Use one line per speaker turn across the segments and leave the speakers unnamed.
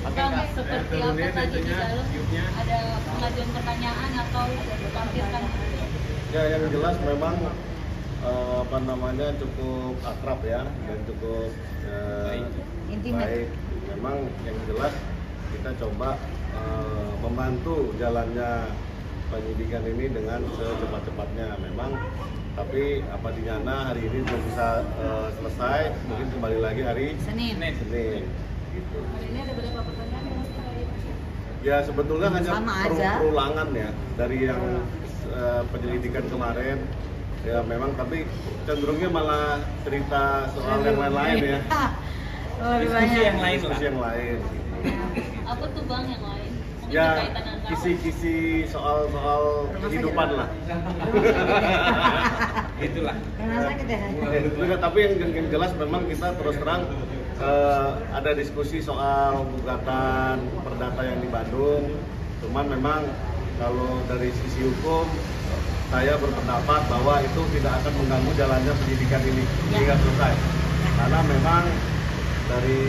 Bang, seperti apa tadi di dalam ada pengajuan pertanyaan atau tampilkan?
Ya, yang jelas memang cukup akrab ya dan cukup baik. Memang yang jelas kita coba membantu jalannya penyidikan ini dengan secepat-cepatnya. Memang tapi apa dinyana hari ini belum bisa selesai, mungkin kembali lagi hari Senin. Gitu.
Hari ini ada beberapa pertanyaan yang masih ada.
Ya sebetulnya hanya perulangan ya dari yang penyelidikan kemarin. Ya memang tapi cenderungnya malah cerita soal yang lain-lain ya. Diskusi yang lain.
Apa tuh Bang yang lain? Mungkin
Ya
berkaitan dengan
kisi-kisi soal kehidupan lah.
Itulah.
Tapi yang jelas memang kita terus terang ada diskusi soal gugatan perdata yang di Bandung. Cuman memang kalau dari sisi hukum saya berpendapat bahwa itu tidak akan mengganggu jalannya penyidikan ini hingga selesai. Karena memang dari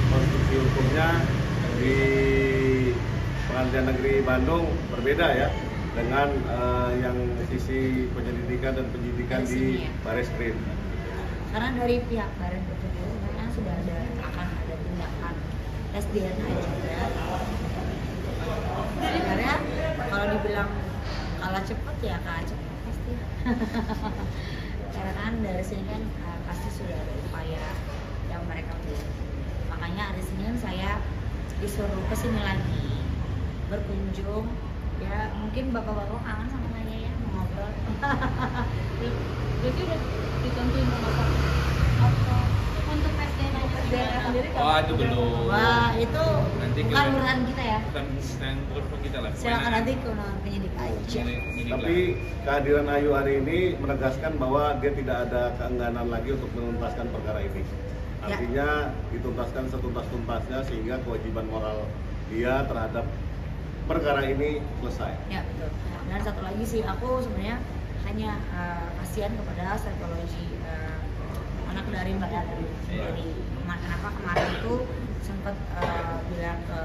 konstruksi hukumnya di Pengadilan Negeri Bandung berbeda ya dengan yang sisi penyelidikan dan penyidikan di Bareskrim.
Karena dari pihak Baris Krim memang sudah akan ada tindakan tes DNA juga. Sebenarnya kalau dibilang kalah cepat ya kalah cepat pasti. Karena kan dari sini kan pasti sudah ada upaya yang mereka buat. Makanya hari Senin saya disuruh kesini lagi berkunjung. Ya mungkin bapak-bapak kangen sama saya ya mau ngobrol.
Berarti udah ditentuin sama apa untuk tes DNA sendiri?
Oh itu belum.
Wah itu
Nanti
bukan urusan kita ya.
Bukan urusan kita lah.
Silakan nanti ke penyidik aja.
Tapi kehadiran Ayu hari ini menegaskan bahwa dia tidak ada keengganan lagi untuk menuntaskan perkara ini. Artinya dituntaskan setuntas-tuntasnya sehingga kewajiban moral dia terhadap perkara ini selesai.
Ya betul. Dan satu lagi sih aku sebenarnya hanya kasihan kepada psikologi anak dari Mbak Elvi. Jadi kenapa kemarin itu sempat bilang ke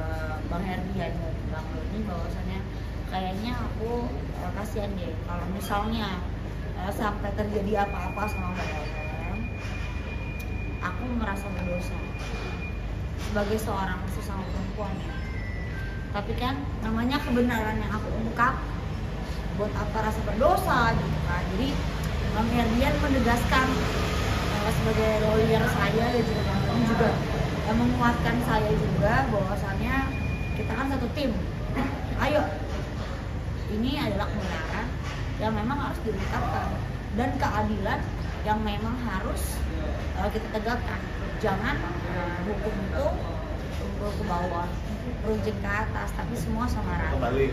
Bang Herdi dan Bang Doni bahwasannya kayaknya aku kasihan deh kalau misalnya sampai terjadi apa-apa sama Mbak Elvi, aku merasa berdosa sebagai seorang sesama perempuan ya. Tapi kan namanya kebenaran yang aku ungkap, buat apa rasa berdosa gitu kan. Jadi Bang Herdian menegaskan sebagai lawyer saya dan juga Bang Doni juga menguatkan saya juga bahwasannya kita kan satu tim. Ayo, ini adalah kebenaran yang memang harus diungkapkan dan keadilan yang memang harus kita tegakkan. Jangan hukum itu turun ke bawah, rujuk ke atas, tapi semua sama rata.
Kembali
ya?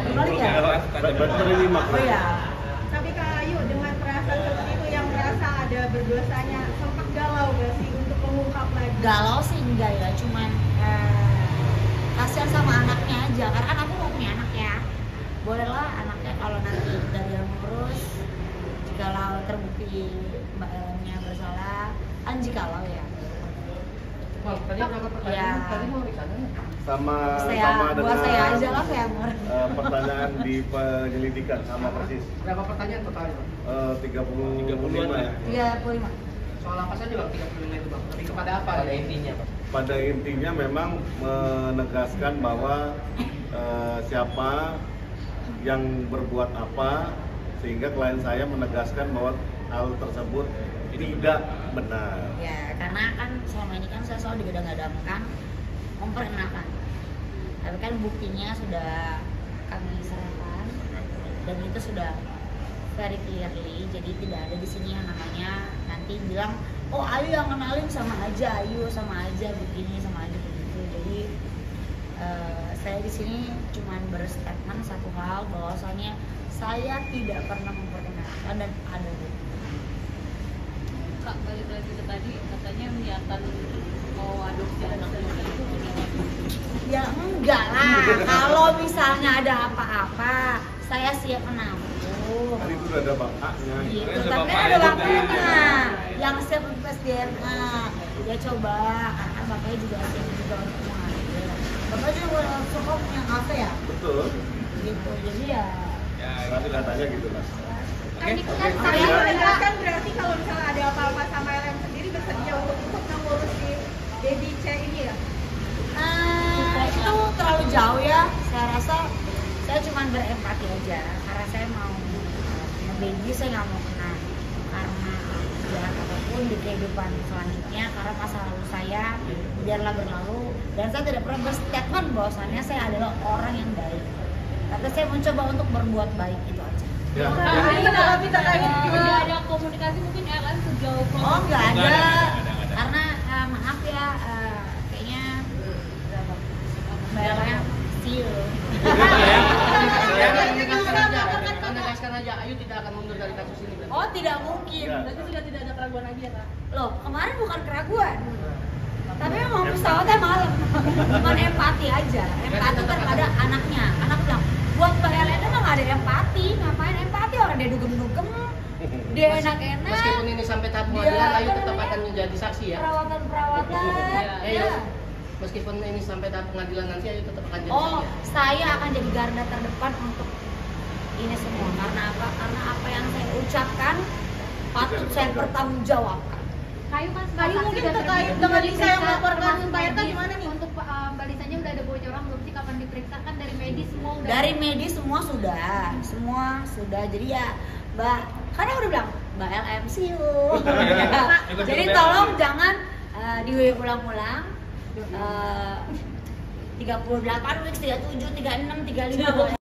Kembali ya? Oh ya.
Tapi Kak Ayu dengan perasaan seperti itu yang merasa ada berdosanya, sempat galau gak sih untuk mengungkap lagi?
Galau sih enggak ya, cuman kasihan sama anaknya aja, karena kan aku mau punya anak ya. Bolehlah anaknya kalau nanti dari yang ngurus, jikalau terbukti Mbak Elnya bersalah, kan jikalau ya.
Tadi berapa pertanyaan? Tadi mau ditanya
sama
buat
dengan
saya aja lah kayak Mur.
Pertanyaan di penyelidikan sama persis.
berapa pertanyaan totalnya?
35 ya.
35.
Soal apa saja Bang 35 itu Bang? Lebih kepada apa? Pada intinya Bang.
Pada intinya memang menegaskan bahwa siapa yang berbuat apa, sehingga klien saya menegaskan bahwa hal tersebut tidak benar.
Ya, karena kan selama ini kan saya selalu digadang-gadangkan memperkenalkan. Tapi kan buktinya sudah kami serahkan dan itu sudah very clearly. Jadi tidak ada di sini yang namanya nanti bilang, oh Ayu yang kenalin sama aja Ayu, sama aja begini, sama aja begitu. Jadi saya di sini cuman berstatement satu hal bahwasanya saya tidak pernah memperkenalkan dan ada bukti.
Kak, balik lagi ke tadi, katanya niatan mau adopsi anak muda itu gimana?
Ya enggak lah, kalau misalnya ada apa-apa, saya siap menampung.
Tadi itu udah ada bapaknya.
Gitu, tapi kan ada bapaknya yang siap tes DNA. ya coba, karena bapaknya juga sering juga untuk mengajar. Bapak juga suka punya kafe ya,
Betul.
gitu. Jadi ya.
Ya,
Nanti datanya gitu lah.
Kan itu kan
Oke.
saya
Iya.
menegaskan berarti kalau misalnya ada apa-apa sama LM sendiri bersedia untuk mengurus di baby C ini ya.
Itu terlalu jauh ya. Saya rasa saya cuma berempati aja karena saya mau baby, saya nggak mau kena karena jahat apapun di kehidupan selanjutnya, karena masa lalu saya biarlah berlalu, dan saya tidak pernah berstatement bahwasannya saya adalah orang yang baik, tapi saya mencoba untuk berbuat baik, itu aja.
Ya.
Tidak ada komunikasi mungkin LM sejauh
Oh nggak
Nggak
ada,
ada.
karena maaf ya, kayaknya bayarnya siu.
Menegaskan aja, Ayu tidak akan mundur dari kasus ini. berarti.
Oh tidak mungkin.
Ya.
Berarti sudah tidak ada keraguan lagi ya Kak?
Loh, kemarin bukan keraguan. Tapi memang pesawatnya malam. Cuman empati aja. Empati terhadap anaknya. Anak bilang, buat Mbak Helen emang gak ada empati. Ngapain empati, orang dia dugem-dugem. Dia enak-enak.
Meskipun ini sampai tahap pengadilan, Ayu tetap akan menjadi saksi ya.
Perawatan-perawatan.
Ya,
Ya.
Meskipun ini sampai tahap pengadilan nanti, Ayu tetap akan jadi
Oh,
saksi.
saya akan jadi garda terdepan untuk ini semua. Karena apa? Karena apa yang saya ucapkan patut saya pertanggungjawabkan.
Kayu kan
Kayu mungkin terkait dengan Lisa yang melaporkan Mbak Erta gimana nih?
Untuk Mbak Lisanya udah ada bocoran belum sih kapan diperiksa, kan dari medis semua udah.
Dari medis semua sudah. Jadi ya Mbak, karena udah bilang Mbak LMCU. Jadi tolong jangan diulang-ulang. 38 weeks, 37, 36, 35.